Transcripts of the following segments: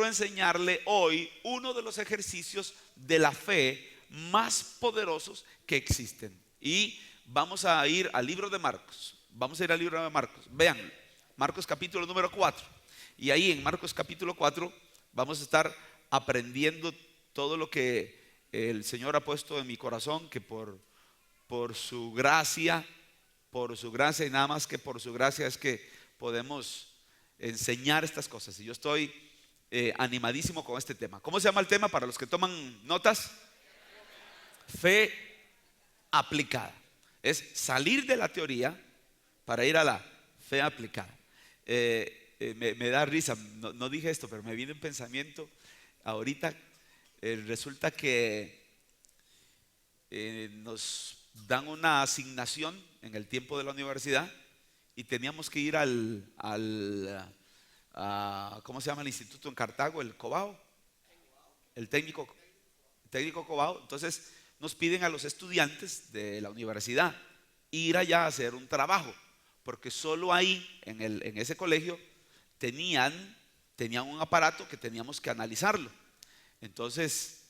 a enseñarle hoy uno de los ejercicios de la fe más poderosos que existen. Y vamos a ir al libro de Marcos. Vamos a ir al libro de Marcos. Vean, Marcos capítulo número 4. Y ahí en Marcos capítulo 4 vamos a estar aprendiendo todo lo que el Señor ha puesto en mi corazón, que por su gracia y nada más que por su gracia es que podemos enseñar estas cosas. Y yo estoy animadísimo con este tema. ¿Cómo se llama el tema para los que toman notas? Fe aplicada. Es salir de la teoría para ir a la fe aplicada. Me da risa, no dije esto, pero me viene un pensamiento ahorita. Resulta que nos dan una asignación en el tiempo de la universidad y teníamos que ir ¿cómo se llama el instituto en Cartago? El Cobao, el técnico Cobao. Entonces nos piden a los estudiantes de la universidad ir allá a hacer un trabajo, porque solo ahí en ese colegio tenían un aparato que teníamos que analizarlo. Entonces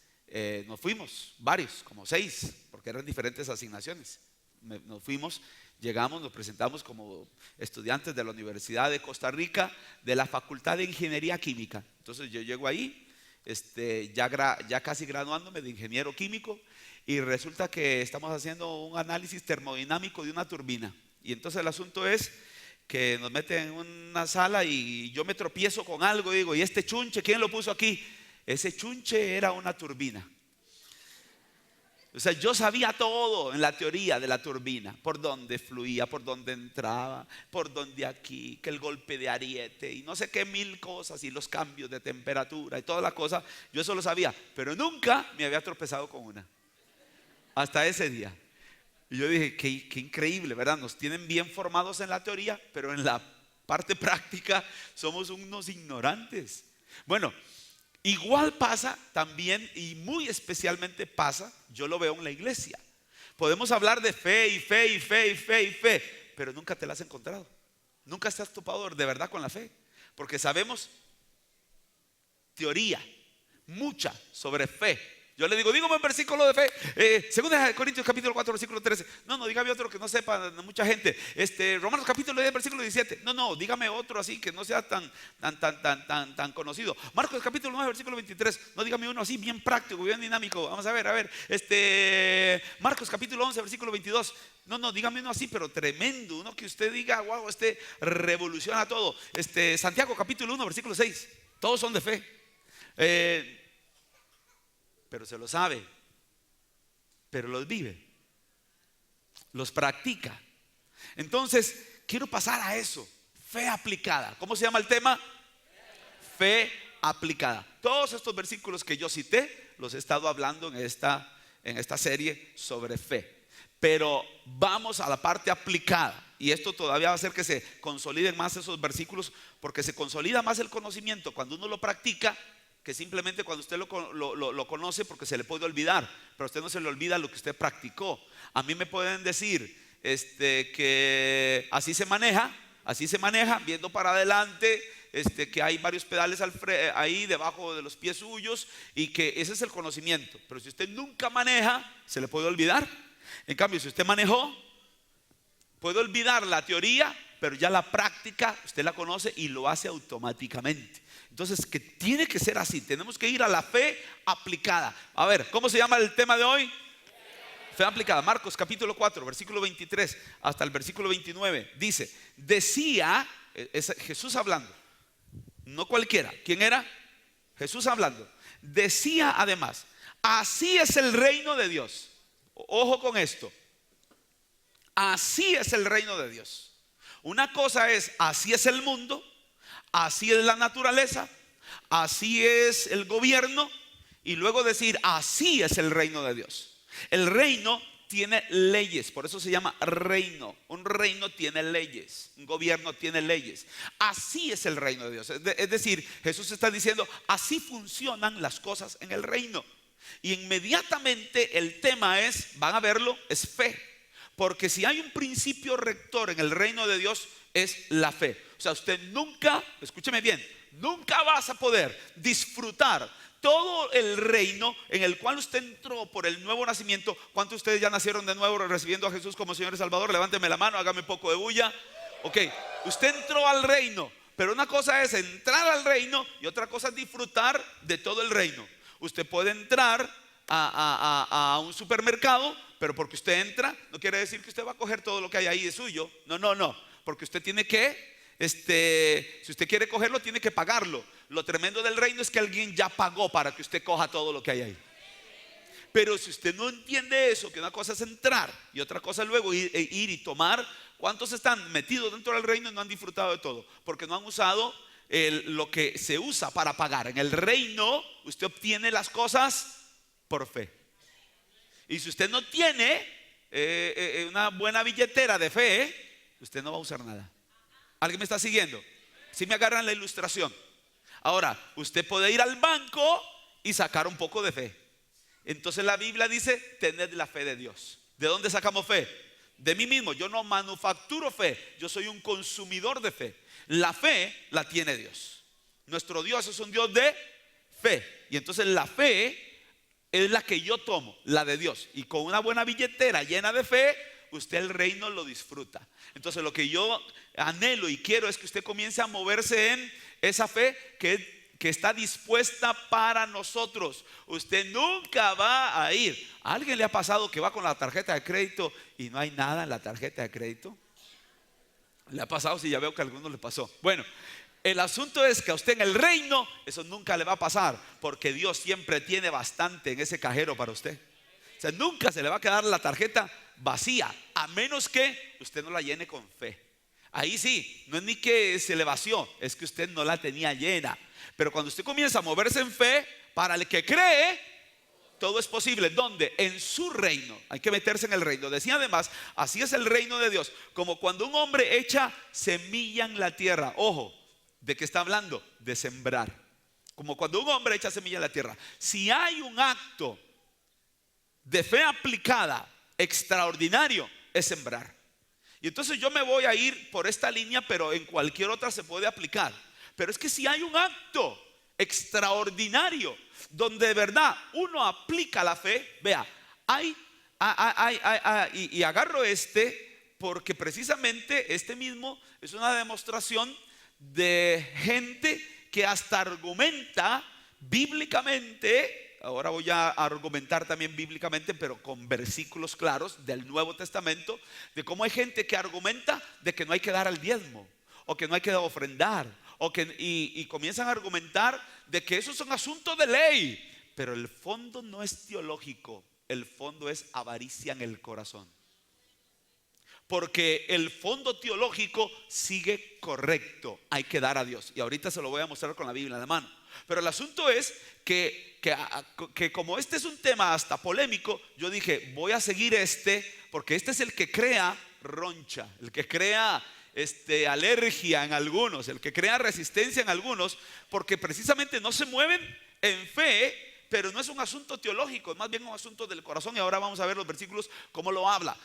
nos fuimos, varios, como 6, porque eran diferentes asignaciones. Nos fuimos, llegamos, nos presentamos como estudiantes de la Universidad de Costa Rica, de la Facultad de Ingeniería Química. Entonces yo llego ahí, ya casi graduándome de ingeniero químico, y resulta que estamos haciendo un análisis termodinámico de una turbina. Y entonces el asunto es que nos meten en una sala y yo me tropiezo con algo y digo, ¿y este chunche quién lo puso aquí? Ese chunche era una turbina. O sea, yo sabía todo en la teoría de la turbina, por dónde fluía, por dónde entraba, por dónde aquí, que el golpe de ariete y no sé qué mil cosas, y los cambios de temperatura y toda la cosa. Yo eso lo sabía, pero nunca me había tropezado con una, hasta ese día. Y yo dije, qué increíble, ¿verdad? Nos tienen bien formados en la teoría, pero en la parte práctica somos unos ignorantes. Bueno, igual pasa también, y muy especialmente pasa, yo lo veo en la iglesia. Podemos hablar de fe y fe y fe y fe y fe, pero nunca te la has encontrado. Nunca estás topado de verdad con la fe, porque sabemos teoría, mucha sobre fe. Yo le digo, dígame un versículo de fe. Segunda de Corintios capítulo 4 versículo 13. No, dígame otro que no sepa mucha gente. Romanos capítulo 10 versículo 17. No, dígame otro así que no sea tan conocido. Marcos capítulo 9 versículo 23. No, dígame uno así bien práctico, bien dinámico. Vamos a ver. Marcos capítulo 11 versículo 22. No, dígame uno así, pero tremendo. Uno que usted diga, wow, revoluciona todo. Santiago capítulo 1 versículo 6. Todos son de fe. Pero se lo sabe, pero los vive, los practica. Entonces quiero pasar a eso, fe aplicada. ¿Cómo se llama el tema? Fe aplicada. Todos estos versículos que yo cité los he estado hablando en esta serie sobre fe, pero vamos a la parte aplicada. Y esto todavía va a hacer que se consoliden más esos versículos, porque se consolida más el conocimiento cuando uno lo practica, que simplemente cuando usted lo conoce, porque se le puede olvidar, pero a usted no se le olvida lo que usted practicó. A mí me pueden decir que así se maneja, viendo para adelante, que hay varios pedales ahí debajo de los pies suyos, y que ese es el conocimiento. Pero si usted nunca maneja, se le puede olvidar. En cambio, si usted manejó, puede olvidar la teoría, pero ya la práctica usted la conoce y lo hace automáticamente. Entonces, que tiene que ser así. Tenemos que ir a la fe aplicada. A ver, ¿cómo se llama el tema de hoy? Fe aplicada. Marcos capítulo 4 versículo 23 hasta el versículo 29 dice, decía, es Jesús hablando, no cualquiera. ¿Quién era? Jesús hablando. Decía además, así es el reino de Dios. Ojo con esto. Así es el reino de Dios. Una cosa es, así es el mundo, así es la naturaleza, así es el gobierno, y luego decir, así es el reino de Dios. El reino tiene leyes, por eso se llama reino. Un reino tiene leyes, un gobierno tiene leyes. Así es el reino de Dios. Es decir, Jesús está diciendo, así funcionan las cosas en el reino. Y inmediatamente el tema es, van a verlo, es fe. Porque si hay un principio rector en el reino de Dios, es la fe. O sea, usted nunca, escúcheme bien, nunca vas a poder disfrutar todo el reino en el cual usted entró por el nuevo nacimiento. ¿Cuántos de ustedes ya nacieron de nuevo recibiendo a Jesús como Señor y Salvador? Levánteme la mano, hágame un poco de bulla. Ok, usted entró al reino, pero una cosa es entrar al reino y otra cosa es disfrutar de todo el reino. Usted puede entrar a un supermercado, pero porque usted entra no quiere decir que usted va a coger todo lo que hay ahí de suyo. No, porque usted tiene que si usted quiere cogerlo, tiene que pagarlo. Lo tremendo del reino es que alguien ya pagó para que usted coja todo lo que hay ahí. Pero si usted no entiende eso, que una cosa es entrar y otra cosa luego ir y tomar. ¿Cuántos están metidos dentro del reino y no han disfrutado de todo? Porque no han usado lo que se usa para pagar. En el reino usted obtiene las cosas por fe. Y si usted no tiene una buena billetera de fe, usted no va a usar nada. ¿Alguien me está siguiendo? Si me agarran la ilustración. Ahora, usted puede ir al banco y sacar un poco de fe. Entonces la Biblia dice: tened la fe de Dios. ¿De dónde sacamos fe? De mí mismo. Yo no manufacturo fe, yo soy un consumidor de fe. La fe la tiene Dios. Nuestro Dios es un Dios de fe. Y entonces la fe es la que yo tomo, la de Dios. Y con una buena billetera llena de fe, usted el reino lo disfruta. Entonces lo que yo anhelo y quiero es que usted comience a moverse en esa fe que está dispuesta para nosotros. Usted nunca va a ir. ¿A alguien le ha pasado que va con la tarjeta de crédito y no hay nada en la tarjeta de crédito? ¿Le ha pasado? Sí, ya veo que a algunos le pasó. Bueno, el asunto es que a usted en el reino eso nunca le va a pasar, porque Dios siempre tiene bastante en ese cajero para usted. O sea, nunca se le va a quedar la tarjeta vacía, a menos que usted no la llene con fe. Ahí sí, no es ni que se le vació, es que usted no la tenía llena. Pero cuando usted comienza a moverse en fe, para el que cree, todo es posible. ¿Dónde? En su reino. Hay que meterse en el reino. Decía además, así es el reino de Dios, como cuando un hombre echa semilla en la tierra. Ojo, ¿de qué está hablando? De sembrar. Como cuando un hombre echa semilla en la tierra. Si hay un acto de fe aplicada extraordinario, es sembrar. Y entonces yo me voy a ir por esta línea, pero en cualquier otra se puede aplicar. Pero es que si hay un acto extraordinario donde de verdad uno aplica la fe, vea, y agarro porque precisamente este mismo es una demostración de gente que hasta argumenta bíblicamente. Ahora voy a argumentar también bíblicamente, pero con versículos claros del Nuevo Testamento, de cómo hay gente que argumenta de que no hay que dar al diezmo, o que no hay que ofrendar, y comienzan a argumentar de que esos son asuntos de ley. Pero el fondo no es teológico, el fondo es avaricia en el corazón. Porque el fondo teológico sigue correcto, hay que dar a Dios. Y ahorita se lo voy a mostrar con la Biblia en la mano. Pero el asunto es que como este es un tema hasta polémico, yo dije, voy a seguir porque este es el que crea roncha, el que crea alergia en algunos, el que crea resistencia en algunos, porque precisamente no se mueven en fe. Pero no es un asunto teológico, es más bien un asunto del corazón. Y ahora vamos a ver los versículos cómo lo habla.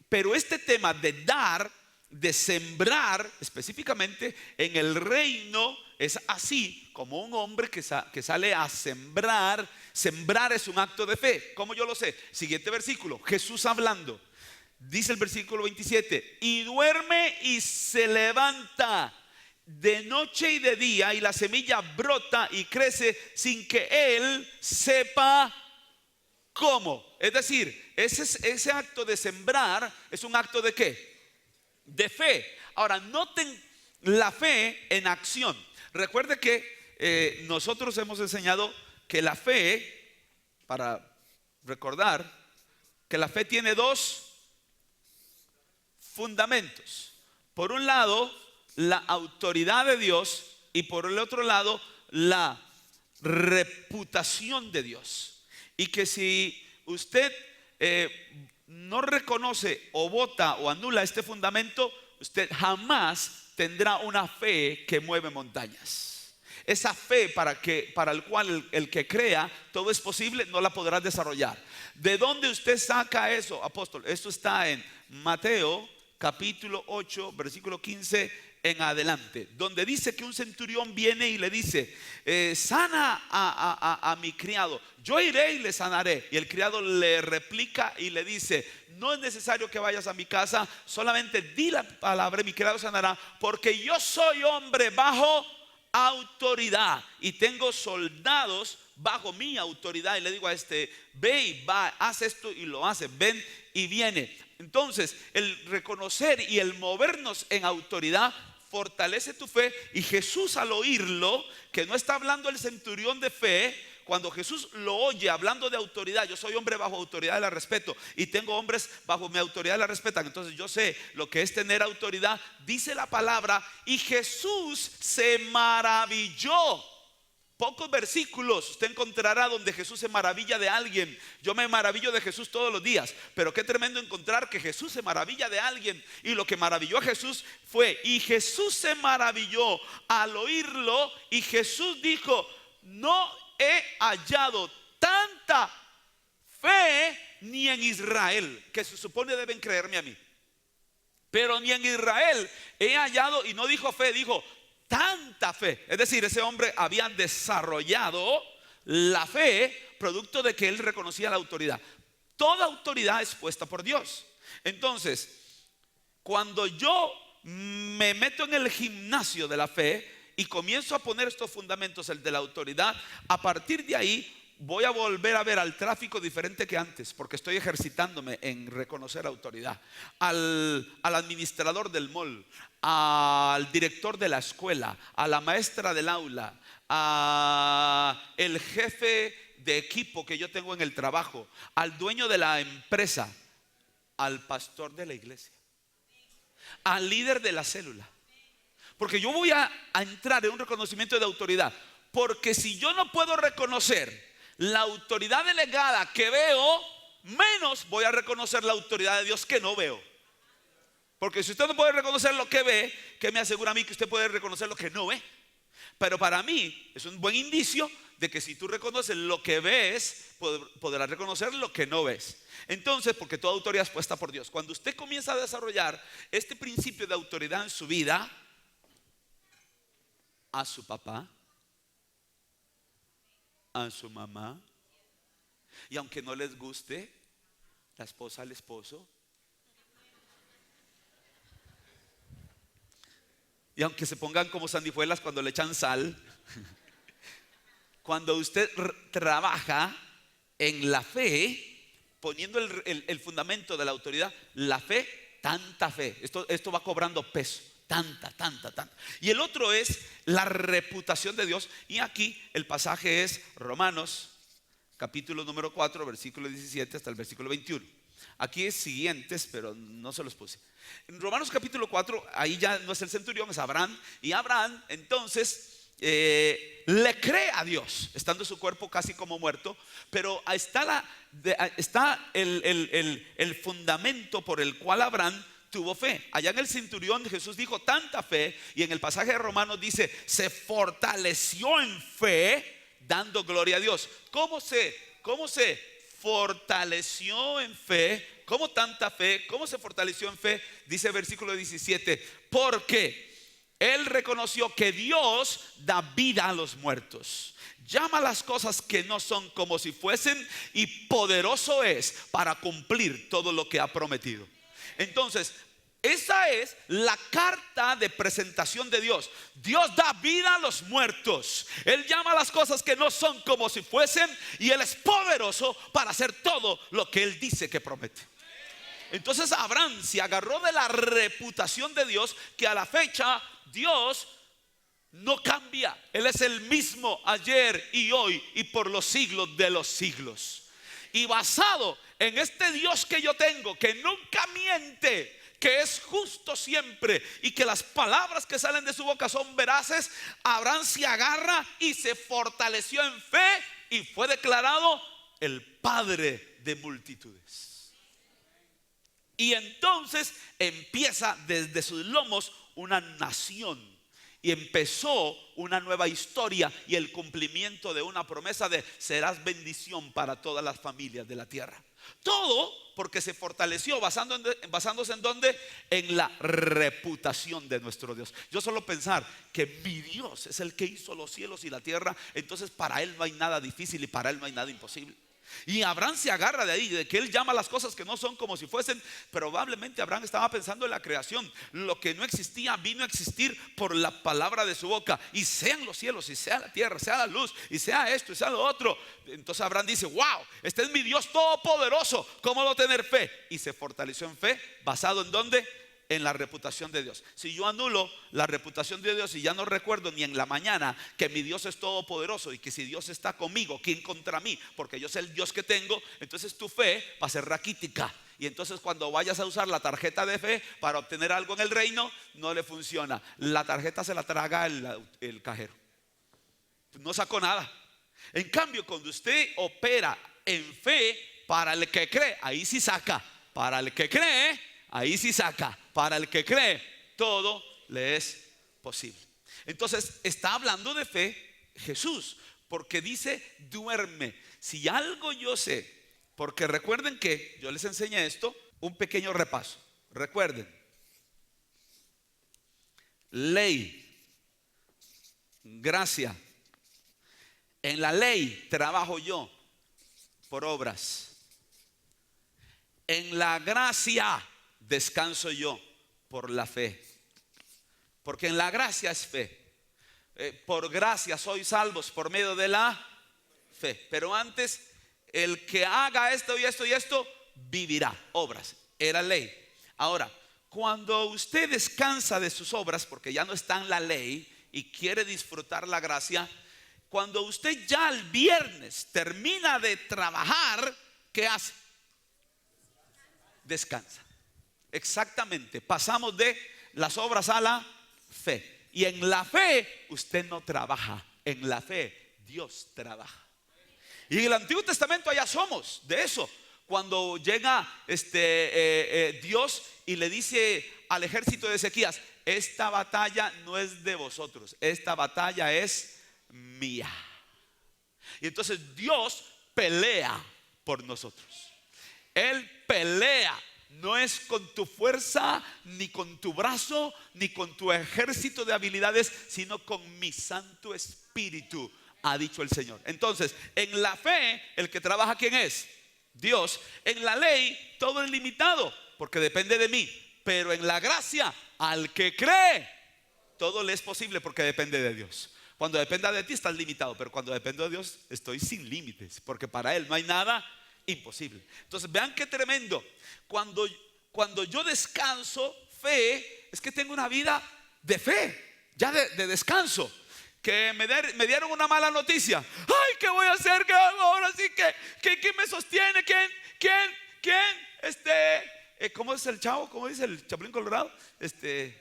Pero este tema de dar, de sembrar específicamente en el reino, es así como un hombre que sale a sembrar. Sembrar es un acto de fe. ¿Cómo yo lo sé? Siguiente versículo, Jesús hablando. Dice el versículo 27: y duerme y se levanta de noche y de día, y la semilla brota y crece sin que él sepa cómo. Es decir, ese acto de sembrar es un acto de ¿qué? De fe. Ahora, noten la fe en acción. Recuerde que nosotros hemos enseñado que la fe, para recordar, que la fe tiene dos fundamentos. Por un lado, la autoridad de Dios, y por el otro lado, la reputación de Dios. Y que si usted no reconoce o vota o anula este fundamento, usted jamás tendrá una fe que mueve montañas. Esa fe para el cual el que crea todo es posible, no la podrá desarrollar. ¿De dónde usted saca eso, apóstol? Esto está en Mateo capítulo 8, versículo 15 en adelante, donde dice que un centurión viene y le dice, sana a mi criado, yo iré y le sanaré. Y el criado le replica y le dice, no es necesario que vayas a mi casa, solamente di la palabra y mi criado sanará, porque yo soy hombre bajo autoridad y tengo soldados bajo mi autoridad. Y le digo a este, ve y va, haz esto, y lo hace, ven y viene. Entonces el reconocer y el movernos en autoridad fortalece tu fe. Y Jesús, al oírlo, que no está hablando el centurión de fe, cuando Jesús lo oye hablando de autoridad, yo soy hombre bajo autoridad, la respeto, y tengo hombres bajo mi autoridad, la respetan, entonces yo sé lo que es tener autoridad. Dice la palabra, y Jesús se maravilló. Pocos versículos usted encontrará donde Jesús se maravilla de alguien. Yo me maravillo de Jesús todos los días, pero qué tremendo encontrar que Jesús se maravilla de alguien. Y lo que maravilló a Jesús fue, y Jesús se maravilló al oírlo, y Jesús dijo, no he hallado tanta fe ni en Israel, que se supone deben creerme a mí, pero ni en Israel he hallado. Y no dijo fe, dijo tanta fe. Es decir, ese hombre había desarrollado la fe producto de que él reconocía la autoridad. Toda autoridad es puesta por Dios. Entonces, cuando yo me meto en el gimnasio de la fe y comienzo a poner estos fundamentos, el de la autoridad, a partir de ahí voy a volver a ver al tráfico diferente que antes, porque estoy ejercitándome en reconocer autoridad. Al administrador del mall, al director de la escuela, a la maestra del aula, al jefe de equipo que yo tengo en el trabajo, al dueño de la empresa, al pastor de la iglesia, al líder de la célula. Porque yo voy a entrar en un reconocimiento de autoridad. Porque si yo no puedo reconocer la autoridad delegada que veo, menos voy a reconocer la autoridad de Dios que no veo. Porque si usted no puede reconocer lo que ve, ¿qué me asegura a mí que usted puede reconocer lo que no ve? Pero para mí es un buen indicio de que si tú reconoces lo que ves, podrás reconocer lo que no ves. Entonces, porque toda autoridad es puesta por Dios. Cuando usted comienza a desarrollar este principio de autoridad en su vida, a su papá, a su mamá, y aunque no les guste, la esposa al esposo, y aunque se pongan como sandijuelas cuando le echan sal, cuando usted trabaja en la fe, poniendo el fundamento de la autoridad, la fe, tanta fe, esto va cobrando peso. Tanta. Y el otro es la reputación de Dios. Y aquí el pasaje es Romanos capítulo número 4, versículo 17 hasta el versículo 21. Aquí es siguientes, pero no se los puse. En Romanos capítulo 4, ahí ya no es el centurión, es Abraham. Y Abraham entonces le cree a Dios, estando su cuerpo casi como muerto. Pero está el fundamento por el cual Abraham tuvo fe. Allá en el centurión Jesús dijo tanta fe, y en el pasaje de Romanos dice se fortaleció en fe, dando gloria a Dios. ¿Cómo se fortaleció en fe? ¿Cómo tanta fe? ¿Cómo se fortaleció en fe? Dice versículo 17, porque él reconoció que Dios da vida a los muertos, llama las cosas que no son como si fuesen, y poderoso es para cumplir todo lo que ha prometido. Entonces, esa es la carta de presentación de Dios. Dios da vida a los muertos. Él llama las cosas que no son como si fuesen, y Él es poderoso para hacer todo lo que Él dice que promete. Entonces Abraham se agarró de la reputación de Dios, que a la fecha Dios no cambia. Él es el mismo ayer y hoy y por los siglos de los siglos. Y basado en este Dios que yo tengo, que nunca miente, que es justo siempre, y que las palabras que salen de su boca son veraces, Abraham se agarra y se fortaleció en fe, y fue declarado el padre de multitudes. Y entonces empieza desde sus lomos una nación. Y empezó una nueva historia y el cumplimiento de una promesa de serás bendición para todas las familias de la tierra. Todo porque se fortaleció basándose en dónde, en la reputación de nuestro Dios. Yo solo pensar que mi Dios es el que hizo los cielos y la tierra, entonces para Él no hay nada difícil y para Él no hay nada imposible. Y Abraham se agarra de ahí, de que él llama las cosas que no son como si fuesen. Probablemente Abraham estaba pensando en la creación. Lo que no existía vino a existir por la palabra de su boca. Y sean los cielos, y sea la tierra, sea la luz, y sea esto, y sea lo otro. Entonces Abraham dice: wow, este es mi Dios todopoderoso, ¿cómo no tener fe? Y se fortaleció en fe, basado en ¿dónde? En la reputación de Dios. Si yo anulo la reputación de Dios y ya no recuerdo ni en la mañana que mi Dios es todopoderoso y que si Dios está conmigo, ¿quién contra mí? Porque yo sé el Dios que tengo. Entonces tu fe va a ser raquítica. Y entonces cuando vayas a usar la tarjeta de fe para obtener algo en el reino, no le funciona. La tarjeta se la traga el cajero. No sacó nada. En cambio, cuando usted opera en fe, para el que cree, ahí sí saca. Para el que cree, ahí sí saca. Para el que cree, todo le es posible. Entonces está hablando de fe Jesús, porque dice: duerme. Si algo yo sé, porque recuerden que yo les enseñé esto, un pequeño repaso. Recuerden: ley, gracia. En la ley trabajo yo por obras. En la gracia descanso yo por la fe. Porque en la gracia es fe. Por gracia sois salvos por medio de la fe. Pero antes, el que haga esto y esto y esto, vivirá. Obras. Era ley. Ahora, cuando usted descansa de sus obras, porque ya no está en la ley y quiere disfrutar la gracia, cuando usted ya el viernes termina de trabajar, ¿qué hace? Descansa. Exactamente, pasamos de las obras a la fe. Y en la fe usted no trabaja, en la fe Dios trabaja. Y en el Antiguo Testamento allá somos de eso. Cuando llega Dios y le dice al ejército de Ezequías: esta batalla no es de vosotros, esta batalla es mía. Y entonces Dios pelea por nosotros. Él pelea. No es con tu fuerza, ni con tu brazo, ni con tu ejército de habilidades, sino con mi Santo Espíritu, ha dicho el Señor. Entonces, en la fe, el que trabaja, ¿quién es? Dios. En la ley, todo es limitado, porque depende de mí. Pero en la gracia, al que cree, todo le es posible, porque depende de Dios. Cuando dependa de ti, estás limitado. Pero cuando dependo de Dios, estoy sin límites, porque para Él no hay nada imposible. Entonces vean qué tremendo. Cuando yo descanso, fe, es que tengo una vida de fe, ya de descanso. Que me dieron una mala noticia. Ay, ¿qué voy a hacer? ¿Qué hago ahora? Sí, ¿quién me sostiene? ¿Quién? ¿Cómo es el chavo? ¿Cómo dice el Chapulín Colorado? ¿Quién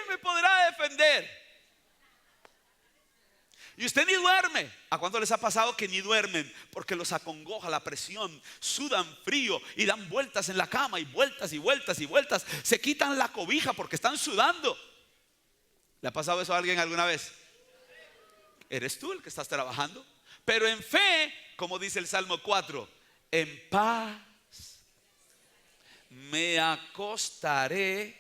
me podrá defender? Y usted ni duerme. ¿A cuánto les ha pasado que ni duermen? Porque los acongoja la presión, sudan frío y dan vueltas en la cama, y vueltas y vueltas y vueltas. Se quitan la cobija porque están sudando. ¿Le ha pasado eso a alguien alguna vez? Eres tú el que estás trabajando. Pero en fe, como dice el Salmo 4, en paz me acostaré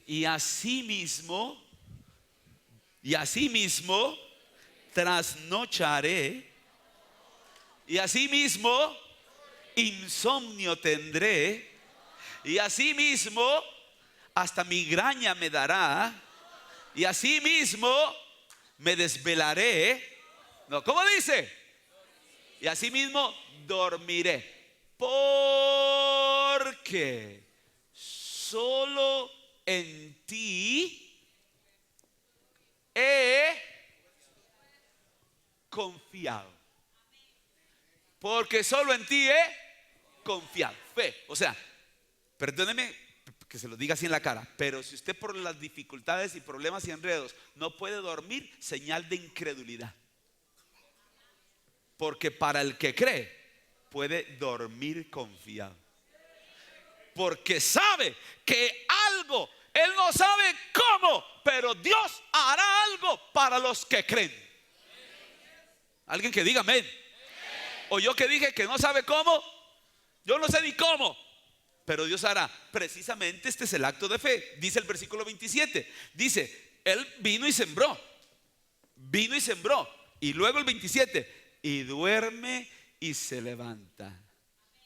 y asimismo trasnocharé, y asimismo insomnio tendré, y asimismo hasta migraña me dará, y asimismo me desvelaré. No, ¿cómo dice? Y asimismo dormiré, porque solo en ti he confiado. Porque solo en ti he confiado. Fe. O sea, perdóneme que se lo diga así en la cara, pero si usted por las dificultades y problemas y enredos no puede dormir, señal de incredulidad. Porque para el que cree, puede dormir confiado. Porque sabe que algo, él no sabe cómo, pero Dios hará algo para los que creen. Alguien que diga amén. O yo que dije que no sabe cómo, yo no sé ni cómo, pero Dios hará. Precisamente este es el acto de fe. Dice el versículo 27, dice, Él vino y sembró. Vino y sembró. Y luego el 27, y duerme y se levanta.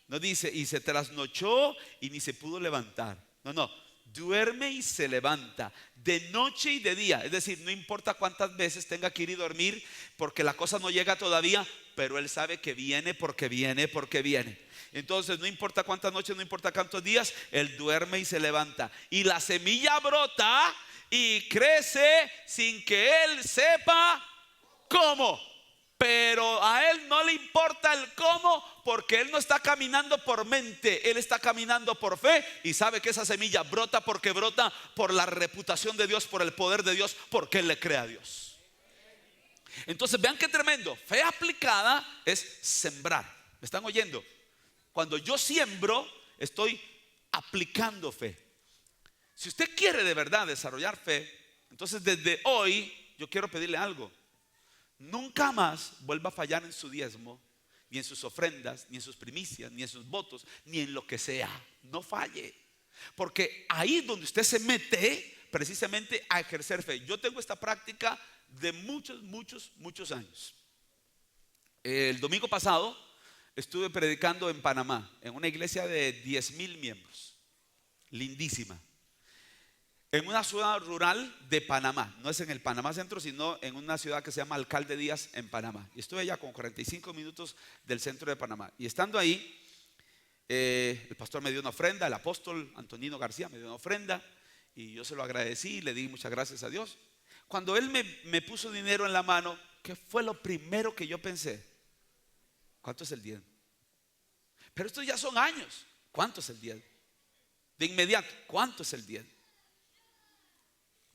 No dice, y se trasnochó y ni se pudo levantar. No, no, duerme y se levanta de noche y de día. Es decir, no importa cuántas veces tenga que ir y dormir, porque la cosa no llega todavía, pero Él sabe que viene porque viene, porque viene. Entonces no importa cuántas noches, no importa cuántos días, Él duerme y se levanta. Y la semilla brota y crece sin que Él sepa cómo. Pero a Él no le importa el cómo, porque Él no está caminando por mente, Él está caminando por fe. Y sabe que esa semilla brota porque brota por la reputación de Dios, por el poder de Dios, porque Él le cree a Dios. Entonces vean qué tremendo. Fe aplicada es sembrar. ¿Me están oyendo? Cuando yo siembro, estoy aplicando fe. Si usted quiere de verdad desarrollar fe, entonces desde hoy yo quiero pedirle algo. Nunca más vuelva a fallar en su diezmo, ni en sus ofrendas, ni en sus primicias, ni en sus votos, ni en lo que sea. No falle, porque ahí es donde usted se mete precisamente a ejercer fe. Yo tengo esta práctica de muchos años. El domingo pasado estuve predicando en Panamá, en una iglesia de 10,000 miembros, lindísima, en una ciudad rural de Panamá. No es en el Panamá Centro, sino en una ciudad que se llama Alcalde Díaz, en Panamá. Y estuve allá con 45 minutos del centro de Panamá. Y estando ahí, el pastor me dio una ofrenda, el apóstol Antonino García me dio una ofrenda, y yo se lo agradecí y le di muchas gracias a Dios. Cuando él me puso dinero en la mano, ¿qué fue lo primero que yo pensé? ¿Cuánto es el diezmo? Pero estos ya son años. ¿Cuánto es el diezmo? De inmediato, ¿cuánto es el diezmo?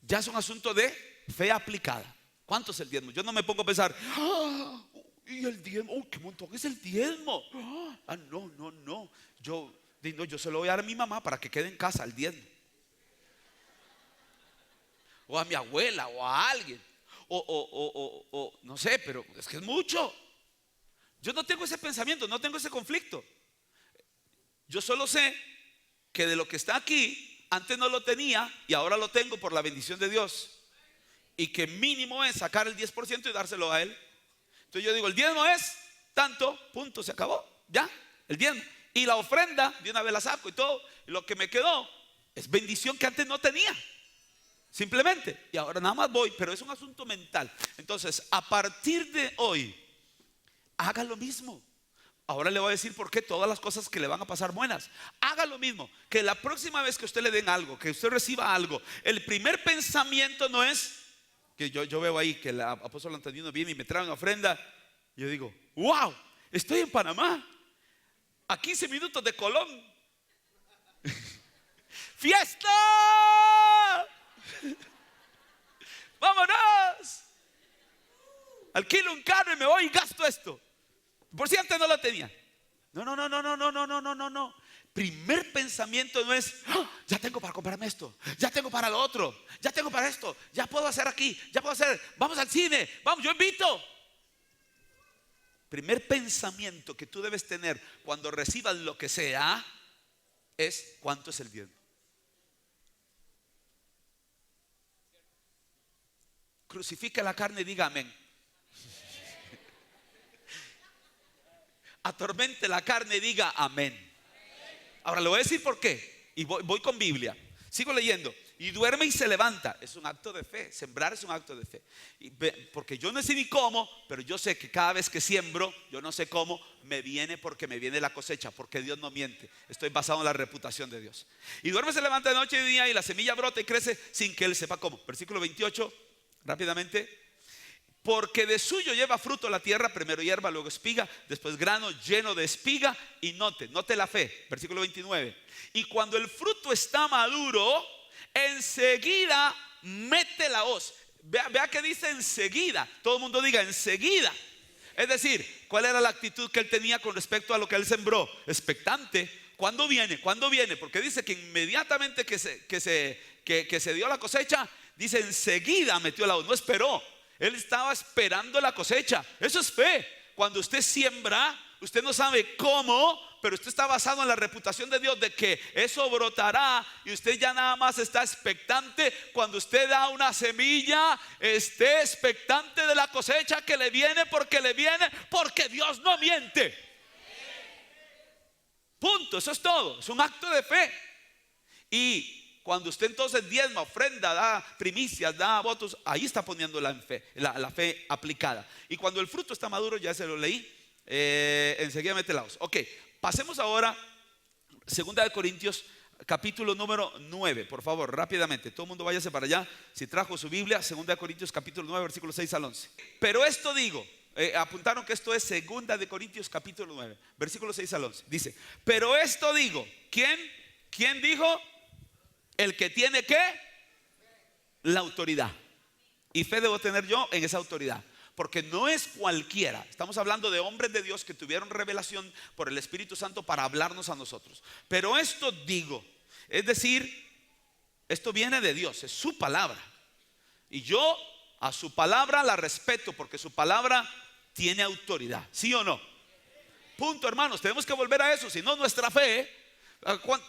Ya es un asunto de fe aplicada. ¿Cuánto es el diezmo? Yo no me pongo a pensar, y el diezmo, qué montón es el diezmo. No. Yo se lo voy a dar a mi mamá para que quede en casa el diezmo. O a mi abuela, o a alguien. O no sé, pero es que es mucho. Yo no tengo ese pensamiento, no tengo ese conflicto. Yo solo sé que de lo que está aquí, antes no lo tenía y ahora lo tengo por la bendición de Dios. Y que mínimo es sacar el 10% y dárselo a Él. Entonces yo digo, el diezmo es tanto, punto, se acabó, ya, el diezmo. Y la ofrenda, de una vez la saco y todo. Y lo que me quedó es bendición que antes no tenía. Simplemente. Y ahora nada más voy, pero es un asunto mental. Entonces, a partir de hoy, haga lo mismo. Ahora le voy a decir por qué todas las cosas que le van a pasar buenas. Haga lo mismo, que la próxima vez que usted le den algo, que usted reciba algo, el primer pensamiento no es que yo veo ahí que el apóstol Antonino viene y me trae una ofrenda. Yo digo, wow, estoy en Panamá, a 15 minutos de Colón. ¡Fiesta! ¡Vámonos! Alquilo un carro y me voy y gasto esto. Por si antes no lo tenía. No. Primer pensamiento no es, ya tengo para comprarme esto, ya tengo para lo otro, ya tengo para esto, ya puedo hacer aquí, ya puedo hacer, vamos al cine, vamos, yo invito. Primer pensamiento que tú debes tener cuando recibas lo que sea es, ¿cuánto es el diezmo? Crucifica la carne y diga amén. Atormente la carne y diga amén. Ahora le voy a decir por qué. Y voy con Biblia. Sigo leyendo. Y duerme y se levanta. Es un acto de fe. Sembrar es un acto de fe. Porque yo no sé ni cómo, pero yo sé que cada vez que siembro, yo no sé cómo, me viene porque me viene la cosecha. Porque Dios no miente. Estoy basado en la reputación de Dios. Y duerme, se levanta de noche y de día, y la semilla brota y crece sin que Él sepa cómo. Versículo 28, rápidamente. Porque de suyo lleva fruto la tierra, primero hierba, luego espiga, después grano lleno de espiga. Y note la fe, versículo 29. Y cuando el fruto está maduro, enseguida mete la hoz. Vea que dice enseguida. Todo el mundo diga enseguida. Es decir, ¿cuál era la actitud que él tenía con respecto a lo que él sembró? Expectante. ¿Cuándo viene? ¿Cuándo viene? Porque dice que inmediatamente que se dio la cosecha, dice enseguida metió la hoz. No esperó. Él estaba esperando la cosecha. Eso es fe. Cuando usted siembra, Usted no sabe cómo, pero usted está basado en la reputación de Dios de que eso brotará, y usted ya nada más está expectante. Cuando usted da una semilla, esté expectante de la cosecha que le viene, porque Dios no miente. Punto, eso es todo, es un acto de fe. Y cuando usted entonces diezma, ofrenda, da primicias, da votos, ahí está poniendo la fe aplicada. Y cuando el fruto está maduro, ya se lo leí, enseguida mete lados. Ok, pasemos ahora, 2 Corintios capítulo número 9, por favor, rápidamente. Todo el mundo váyase para allá, si trajo su Biblia. 2 Corintios capítulo 9, versículos 6 al 11. Pero esto digo, apuntaron que esto es 2 Corintios capítulo 9, versículos 6 al 11. Dice, pero esto digo, ¿quién dijo? El que tiene ¿qué? La autoridad. Y fe debo tener yo en esa autoridad, porque no es cualquiera. Estamos hablando de hombres de Dios que tuvieron revelación por el Espíritu Santo para hablarnos a nosotros. Pero esto digo, es decir, esto viene de Dios, es su palabra. Y yo a su palabra la respeto, porque su palabra tiene autoridad. ¿Sí o no? Punto, hermanos, tenemos que volver a eso. Si no, nuestra fe,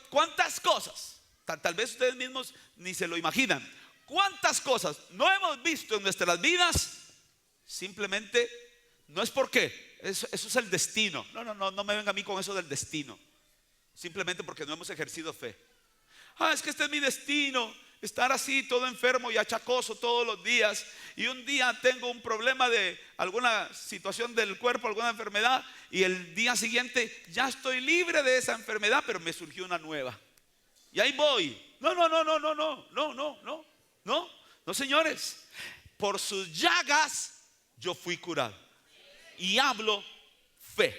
¿cuántas cosas? Tal vez ustedes mismos ni se lo imaginan. ¿Cuántas cosas no hemos visto en nuestras vidas? Simplemente no es porque eso es el destino. No me venga a mí con eso del destino. Simplemente porque no hemos ejercido fe. Es que este es mi destino, estar así todo enfermo y achacoso todos los días. Y un día tengo un problema de alguna situación del cuerpo, alguna enfermedad, y el día siguiente ya estoy libre de esa enfermedad, pero me surgió una nueva. Y ahí voy. No, señores. Por sus llagas yo fui curado. Y hablo fe.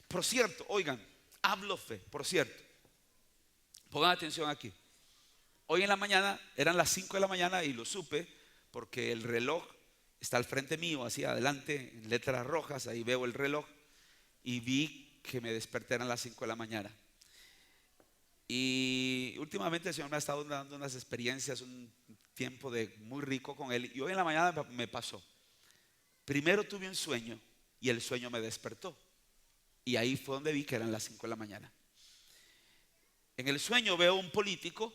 Por cierto, oigan, hablo fe. Por cierto, pongan atención aquí. Hoy en la mañana, eran las 5 de la mañana, y lo supe porque el reloj está al frente mío, hacia adelante, en letras rojas. Ahí veo el reloj y vi que me desperté, eran las 5 de la mañana. Y últimamente el Señor me ha estado dando unas experiencias, un tiempo muy rico con Él. Y hoy en la mañana me pasó. Primero tuve un sueño y el sueño me despertó. Y ahí fue donde vi que eran las 5 de la mañana. En el sueño veo un político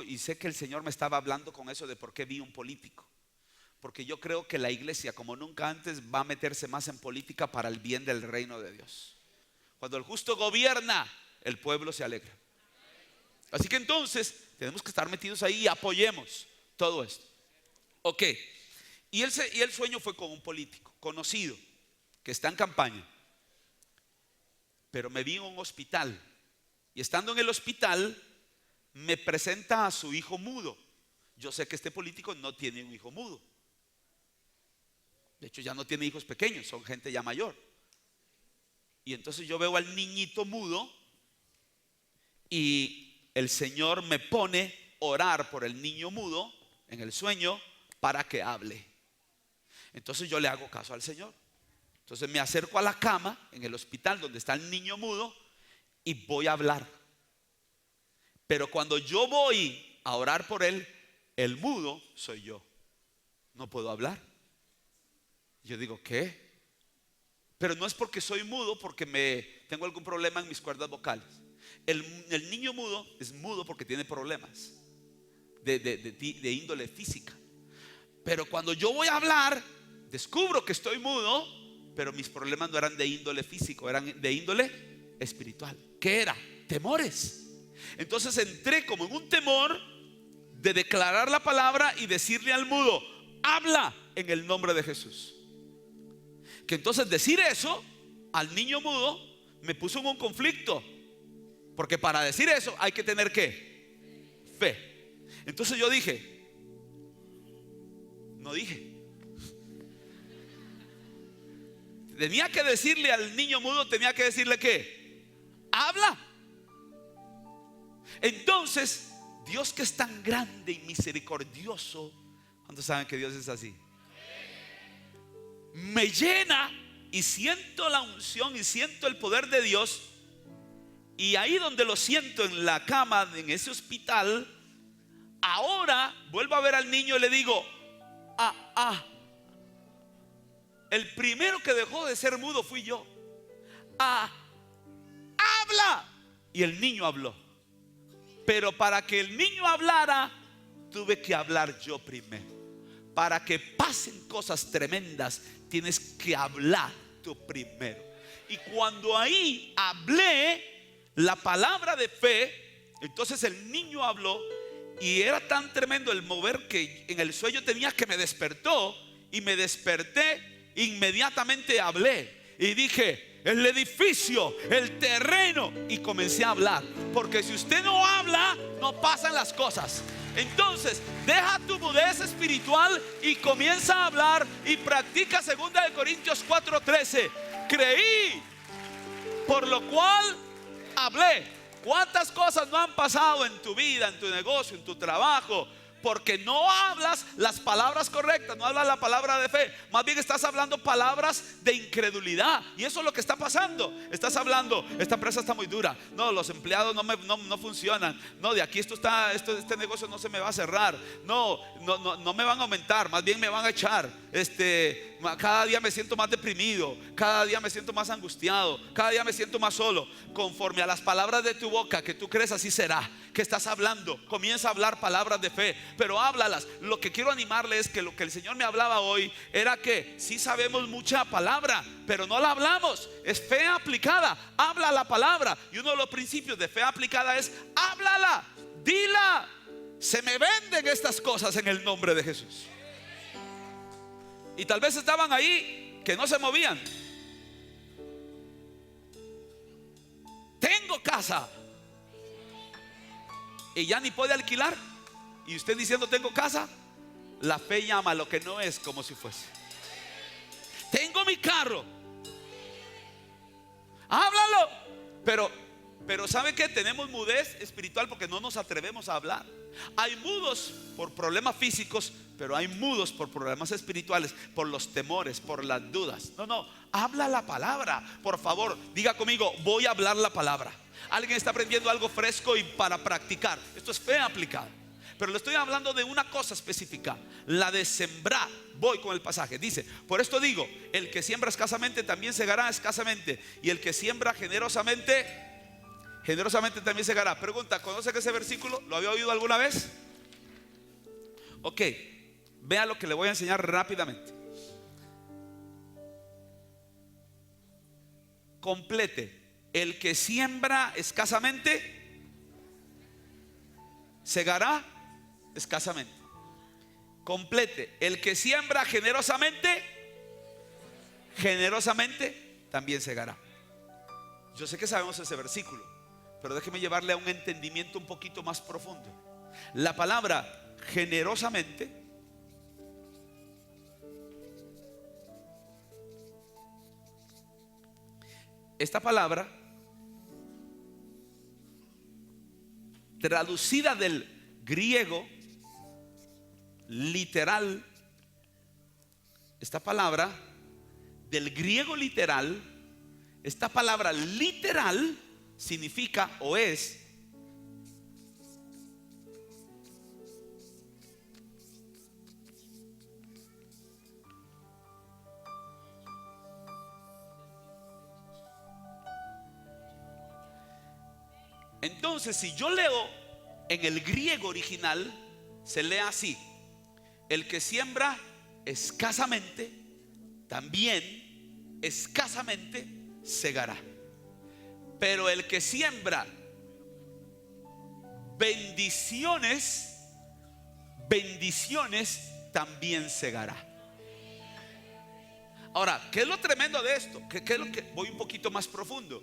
y sé que el Señor me estaba hablando con eso de por qué vi un político. Porque yo creo que la iglesia, como nunca antes, va a meterse más en política para el bien del reino de Dios. Cuando el justo gobierna, el pueblo se alegra. Así que entonces tenemos que estar metidos ahí y apoyemos todo esto. Ok. Y el sueño fue con un político conocido que está en campaña. Pero me vi en un hospital. Y estando en el hospital, me presenta a su hijo mudo. Yo sé que este político no tiene un hijo mudo. De hecho, ya no tiene hijos pequeños, son gente ya mayor. Y entonces yo veo al niñito mudo. Y el Señor me pone a orar por el niño mudo en el sueño para que hable. Entonces yo le hago caso al Señor. Entonces me acerco a la cama en el hospital donde está el niño mudo y voy a hablar. Pero cuando yo voy a orar por él, el mudo soy yo. No puedo hablar. Yo digo, ¿qué? Pero no es porque soy mudo, porque tengo algún problema en mis cuerdas vocales. El niño mudo es mudo porque tiene problemas de índole física. Pero cuando yo voy a hablar, descubro que estoy mudo, pero mis problemas no eran de índole físico, eran de índole espiritual. ¿Qué era? Temores. Entonces entré como en un temor de declarar la palabra y decirle al mudo, habla en el nombre de Jesús. Que entonces decir eso al niño mudo me puso en un conflicto. Porque para decir eso hay que tener ¿qué? Fe. Entonces yo dije, no dije. Tenía que decirle al niño mudo, tenía que decirle ¿qué? Habla. Entonces, Dios, que es tan grande y misericordioso, ¿cuántos saben que Dios es así? Me llena y siento la unción y siento el poder de Dios. Y ahí donde lo siento, en la cama, en ese hospital, ahora vuelvo a ver al niño y le digo, el primero que dejó de ser mudo fui yo. Habla. Y el niño habló. Pero para que el niño hablara, tuve que hablar yo primero. Para que pasen cosas tremendas, tienes que hablar tú primero. Y cuando ahí hablé la palabra de fe, entonces el niño habló. Y era tan tremendo el mover que en el sueño tenía que me despertó. Y me desperté, inmediatamente hablé. Y dije: el edificio, el terreno. Y comencé a hablar. Porque si usted no habla, no pasan las cosas. Entonces, deja tu mudez espiritual y comienza a hablar. Y practica 2 Corintios 4:13. Creí, por lo cual hablé. ¿Cuántas cosas no han pasado en tu vida, en tu negocio, en tu trabajo? Porque no hablas las palabras correctas, no hablas la palabra de fe. Más bien estás hablando palabras de incredulidad. Y eso es lo que está pasando. Estás hablando: esta empresa está muy dura. No, los empleados no funcionan. No, de aquí este negocio no se me va a cerrar. No me van a aumentar, más bien me van a echar. Cada día me siento más deprimido. Cada día me siento más angustiado. Cada día me siento más solo. Conforme a las palabras de tu boca, que tú crees, así será. Que estás hablando, comienza a hablar palabras de fe, pero háblalas. Lo que quiero animarle es que lo que el Señor me hablaba hoy era que sí sabemos mucha palabra, pero no la hablamos. Es fe aplicada. Habla la palabra. Y uno de los principios de fe aplicada es: háblala, dila. Se me venden estas cosas en el nombre de Jesús. Y tal vez estaban ahí que no se movían. Tengo casa y ya ni puede alquilar. Y usted diciendo: tengo casa. La fe llama lo que no es como si fuese. Tengo mi carro. Háblalo. Pero ¿sabe qué? Tenemos mudez espiritual porque no nos atrevemos a hablar. Hay mudos por problemas físicos, pero hay mudos por problemas espirituales, por los temores, por las dudas. No, habla la palabra. Por favor, diga conmigo: voy a hablar la palabra. Alguien está aprendiendo algo fresco y para practicar. Esto es fe aplicada. Pero le estoy hablando de una cosa específica: la de sembrar. Voy con el pasaje. Dice: por esto digo, el que siembra escasamente también segará escasamente, y el que siembra generosamente también segará. Pregunta: ¿conoce ese versículo? ¿Lo había oído alguna vez? Ok, vea lo que le voy a enseñar rápidamente. Complete: el que siembra escasamente segará escasamente. Complete: el que siembra generosamente también segará. Yo sé que sabemos ese versículo, pero déjeme llevarle a un entendimiento un poquito más profundo. La palabra generosamente esta palabra, traducida del griego literal, esta palabra del griego literal, esta palabra literal significa o es entonces, si yo leo en el griego original, se lee así: el que siembra escasamente también escasamente segará. Pero el que siembra bendiciones también segará. Ahora, ¿qué es lo tremendo de esto? ¿Qué es lo que voy un poquito más profundo?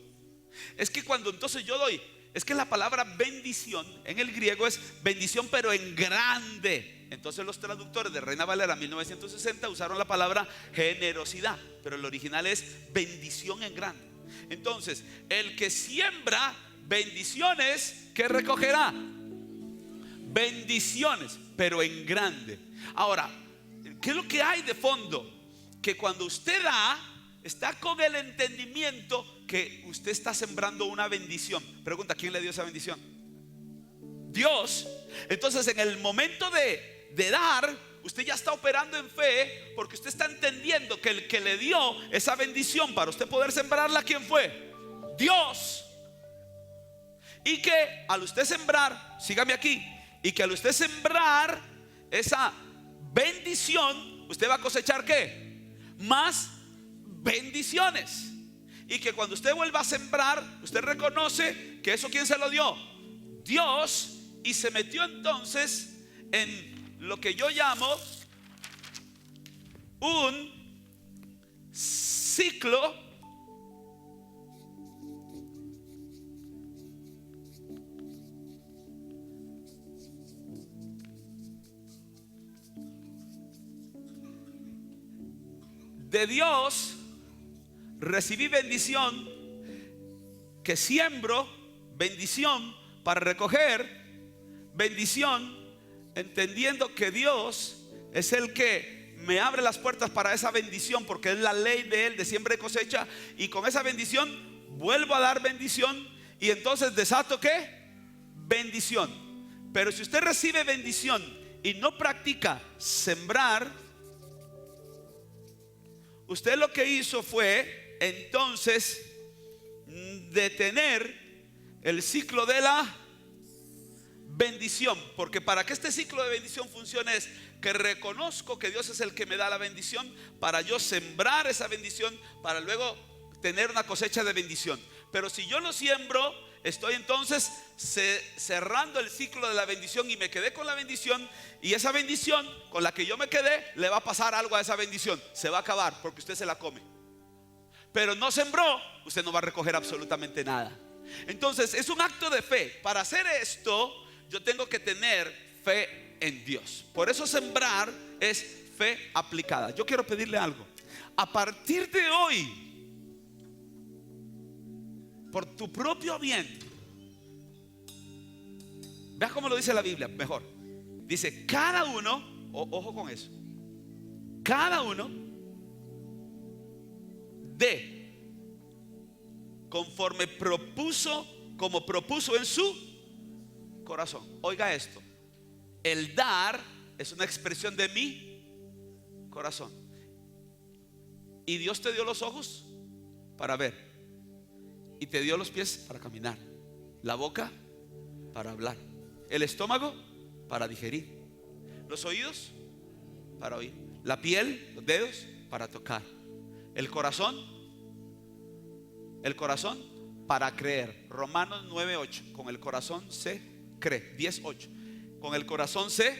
Es que cuando entonces yo doy, es que la palabra bendición en el griego es bendición, pero en grande. Entonces los traductores de Reina Valera 1960 usaron la palabra generosidad, pero el original es bendición en grande. Entonces, el que siembra bendiciones, ¿qué recogerá? Bendiciones, pero en grande. Ahora, ¿qué es lo que hay de fondo? Que cuando usted da, está con el entendimiento que usted está sembrando una bendición. Pregunta: ¿quién le dio esa bendición? Dios. Entonces, en el momento de dar, usted ya está operando en fe, porque usted está entendiendo que el que le dio esa bendición para usted poder sembrarla, ¿quién fue? Dios. Y que al usted sembrar, sígame aquí, y que al usted sembrar esa bendición, usted va a cosechar ¿qué? Más bendiciones. Y que cuando usted vuelva a sembrar, usted reconoce que eso ¿quién se lo dio? Dios. Y se metió entonces en lo que yo llamo un ciclo de Dios. Recibí bendición, que siembro bendición para recoger bendición, entendiendo que Dios es el que me abre las puertas para esa bendición, porque es la ley de Él de siembra y cosecha. Y con esa bendición vuelvo a dar bendición, y entonces desato ¿qué? Bendición. Pero si usted recibe bendición y no practica sembrar, usted lo que hizo fue entonces detener el ciclo de la bendición. Porque para que este ciclo de bendición funcione es que reconozco que Dios es el que me da la bendición, para yo sembrar esa bendición, para luego tener una cosecha de bendición. Pero si yo no siembro, estoy entonces cerrando el ciclo de la bendición, y me quedé con la bendición, y esa bendición con la que yo me quedé, le va a pasar algo a esa bendición, se va a acabar porque usted se la come. Pero no sembró, usted no va a recoger absolutamente nada. Entonces es un acto de fe. Para hacer esto, yo tengo que tener fe en Dios. Por eso sembrar es fe aplicada. Yo quiero pedirle algo. A partir de hoy, por tu propio bien, vea cómo lo dice la Biblia, mejor. Dice, cada uno, ojo con eso, cada uno de conforme propuso, como propuso en su corazón. Oiga esto, el dar es una expresión de mi corazón. Y Dios te dio los ojos para ver, y te dio los pies para caminar, la boca para hablar, el estómago para digerir, los oídos para oír, la piel, los dedos para tocar, el corazón para creer. Romanos 9:8. Con el corazón se cree. 10:8. Con el corazón se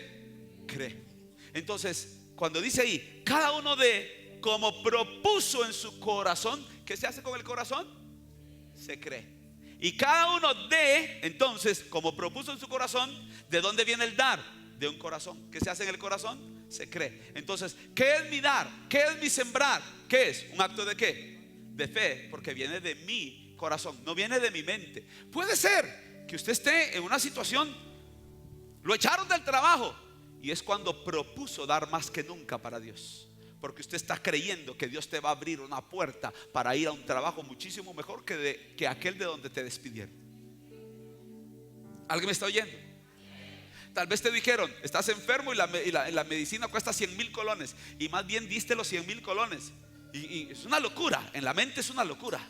cree. Entonces, cuando dice ahí, cada uno de como propuso en su corazón, ¿qué se hace con el corazón? Se cree. Y cada uno de, entonces, como propuso en su corazón, ¿de dónde viene el dar? De un corazón. ¿Qué se hace en el corazón? Se cree. Entonces, ¿qué es mi dar? ¿Qué es mi sembrar? ¿Qué es? ¿Un acto de qué? De fe, porque viene de mi corazón, no viene de mi mente. Puede ser que usted esté en una situación, lo echaron del trabajo, y es cuando propuso dar más que nunca para Dios, porque usted está creyendo que Dios te va a abrir una puerta para ir a un trabajo muchísimo mejor que aquel de donde te despidieron. ¿Alguien me está oyendo? Tal vez te dijeron, estás enfermo y la medicina cuesta 100,000 colones, y más bien diste los 100,000 colones. Y es una locura, en la mente es una locura,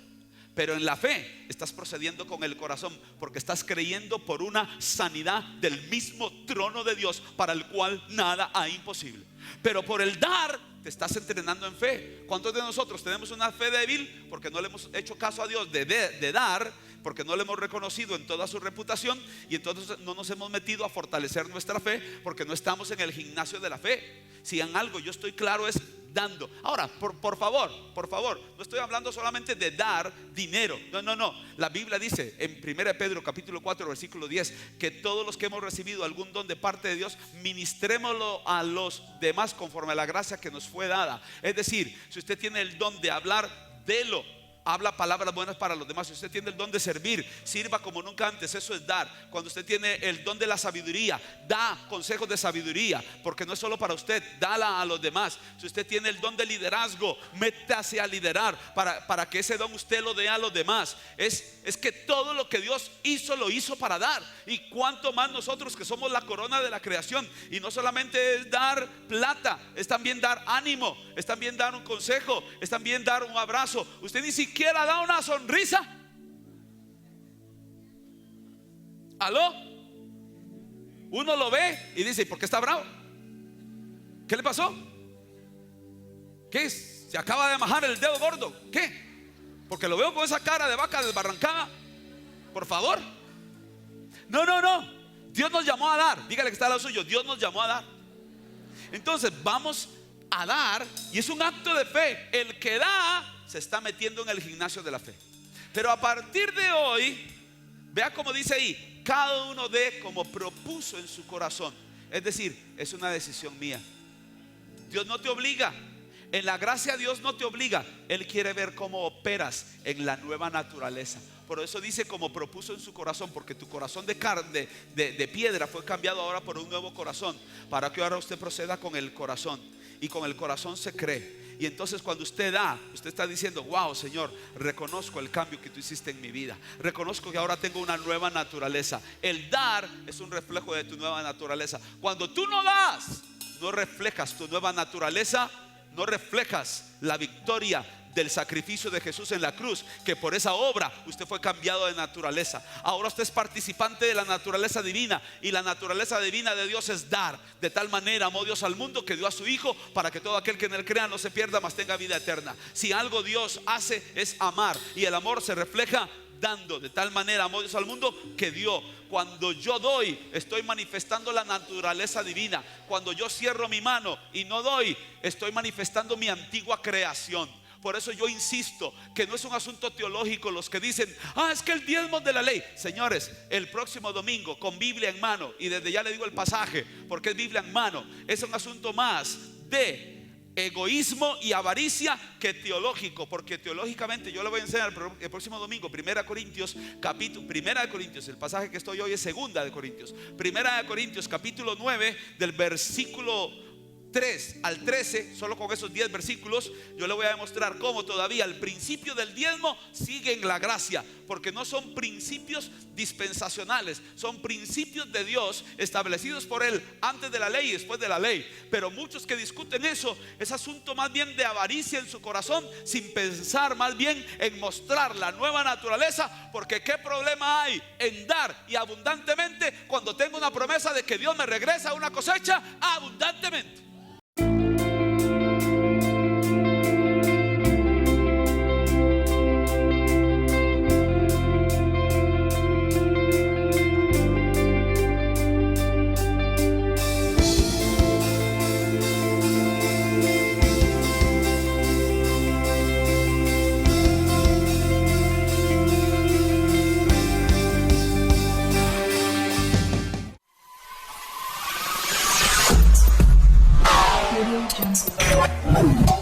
pero en la fe estás procediendo con el corazón, porque estás creyendo por una sanidad del mismo trono de Dios, para el cual nada hay imposible. Pero por el dar te estás entrenando en fe. ¿Cuántos de nosotros tenemos una fe débil porque no le hemos hecho caso a Dios de dar, porque no le hemos reconocido en toda su reputación, y entonces no nos hemos metido a fortalecer nuestra fe, porque no estamos en el gimnasio de la fe? Si en algo yo estoy claro es dando. Ahora, por favor, no estoy hablando solamente de dar dinero. No. La Biblia dice en 1 Pedro capítulo 4 versículo 10 que todos los que hemos recibido algún don de parte de Dios, ministrémoslo a los demás conforme a la gracia que nos fue dada. Es decir, si usted tiene el don de hablar, délo. habla palabras buenas para los demás. Si usted tiene el don de servir, sirva como nunca antes. Eso es dar. Cuando usted tiene el don de la sabiduría, da consejos de sabiduría, porque no es solo para usted, dala a los demás. Si usted tiene el don de liderazgo, métase a liderar para que ese don usted lo dé a los demás. Es que todo lo que Dios hizo, lo hizo para dar. Y cuánto más nosotros, que somos la corona de la creación. Y no solamente es dar plata, es también dar ánimo, es también dar un consejo, es también dar un abrazo. Usted ni siquiera da una sonrisa. ¿Aló? Uno lo ve y dice: ¿por qué está bravo? ¿Qué le pasó? ¿Qué es? Se acaba de majar el dedo gordo. ¿Qué? Porque lo veo con esa cara de vaca desbarrancada. Por favor. No, no, no. Dios nos llamó a dar. Dígale que está al lado suyo: Dios nos llamó a dar. Entonces vamos a dar, y es un acto de fe. El que da se está metiendo en el gimnasio de la fe. Pero a partir de hoy, vea como dice ahí: cada uno dé como propuso en su corazón. Es decir, es una decisión mía. Dios no te obliga. En la gracia Dios no te obliga. Él quiere ver cómo operas en la nueva naturaleza. Por eso dice como propuso en su corazón, porque tu corazón de carne, de piedra, fue cambiado ahora por un nuevo corazón, para que ahora usted proceda con el corazón. Y con el corazón se cree. Y entonces cuando usted da, usted está diciendo: wow, Señor, reconozco el cambio que tú hiciste en mi vida. Reconozco que ahora tengo una nueva naturaleza. El dar es un reflejo de tu nueva naturaleza. Cuando tú no das, no reflejas tu nueva naturaleza, no reflejas la victoria del sacrificio de Jesús en la cruz, que por esa obra usted fue cambiado de naturaleza. Ahora usted es participante de la naturaleza divina, y la naturaleza divina de Dios es dar. De tal manera amó Dios al mundo que dio a su Hijo, para que todo aquel que en él crea no se pierda, mas tenga vida eterna. Si algo Dios hace es amar, y el amor se refleja dando. De tal manera amó Dios al mundo que dio. Cuando yo doy, estoy manifestando la naturaleza divina. Cuando yo cierro mi mano y no doy, estoy manifestando mi antigua creación. Por eso yo insisto que no es un asunto teológico. Los que dicen: es que el diezmo de la ley. Señores, el próximo domingo, con Biblia en mano, y desde ya le digo el pasaje, porque es Biblia en mano, es un asunto más de egoísmo y avaricia que teológico. Porque teológicamente yo le voy a enseñar el próximo domingo 1 Corintios, el pasaje que estoy hoy es 2 de Corintios. 1 Corintios capítulo 9, del versículo 3 al 13, solo con esos 10 versículos, yo le voy a demostrar cómo todavía el principio del diezmo sigue en la gracia, porque no son principios dispensacionales, son principios de Dios establecidos por Él antes de la ley y después de la ley. Pero muchos que discuten eso, es asunto más bien de avaricia en su corazón, sin pensar más bien en mostrar la nueva naturaleza. Porque qué problema hay en dar y abundantemente, cuando tengo una promesa de que Dios me regresa una cosecha abundantemente. Audio Townsend.